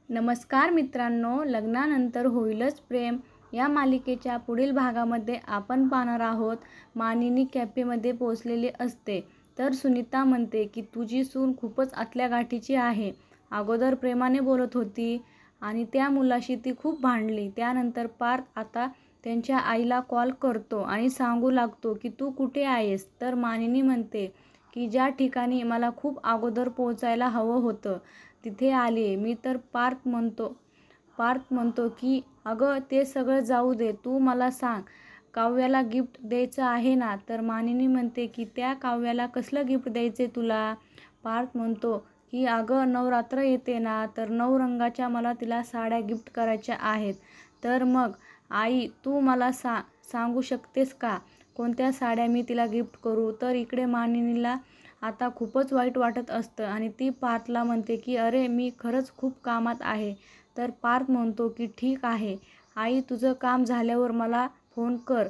नमस्कार मित्रांनो, लग्नानंतर होईलच प्रेम या मालिकेच्या पुढील भागामध्ये आपण पाहणार आहोत. मानिनी कॅफेमध्ये पोहोचलेली असते तर सुनीता म्हणते की तुझी सून खूपच आतल्या गाठीची आहे. अगोदर प्रेमाने बोलत होती आणि त्या मुलाशी ती खूप भांडली. त्यानंतर पार्थ आता त्यांच्या आईला कॉल करतो आणि सांगू लागतो की तू कुठे आहेस. तर मानिनी म्हणते की ज्या ठिकाणी मला खूप अगोदर पोहोचायला हवं होतं तिथे आली मी. तर पार्थ म्हणतो की अगं ते सगळं जाऊ दे, तू मला सांग काव्याला गिफ्ट द्यायचं आहे ना. तर मानिनी म्हणते की त्या काव्याला कसलं गिफ्ट द्यायचे तुला. पार्थ म्हणतो की अगं नवरात्र येते ना, तर 9 रंगाच्या मला तिला साड्या गिफ्ट करायच्या आहेत. तर मग आई तू मला सांगू शकतेस का कोणत्या साड्या मी तिला गिफ्ट करू. तर इकडे मानिनीला आता खूपच वाईट वाटत असतं आणि ती पार्थला म्हणते की अरे मी खरंच खूप कामात आहे. तर पार्थ म्हणतो की ठीक आहे आई, तुझं काम झाल्यावर मला फोन कर.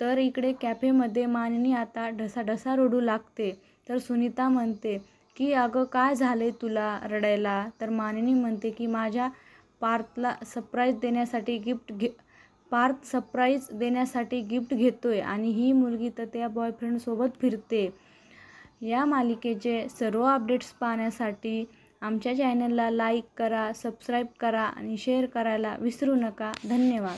तर इकडे कॅफेमध्ये मानिनी आता ढसाढसा रडू लागते. तर सुनीता म्हणते की अगं काय झाले तुला रडायला. तर मानिनी म्हणते की माझ्या पार्थला सरप्राईज देण्यासाठी गिफ्ट घेतोय आणि ही मुलगी तर त्या बॉयफ्रेंडसोबत फिरते. या मालिकेचे सर्व अपडेट्स पाहण्यासाठी आमच्या चॅनलला लाईक करा, सबस्क्राईब करा आणि शेअर करायला विसरू नका. धन्यवाद.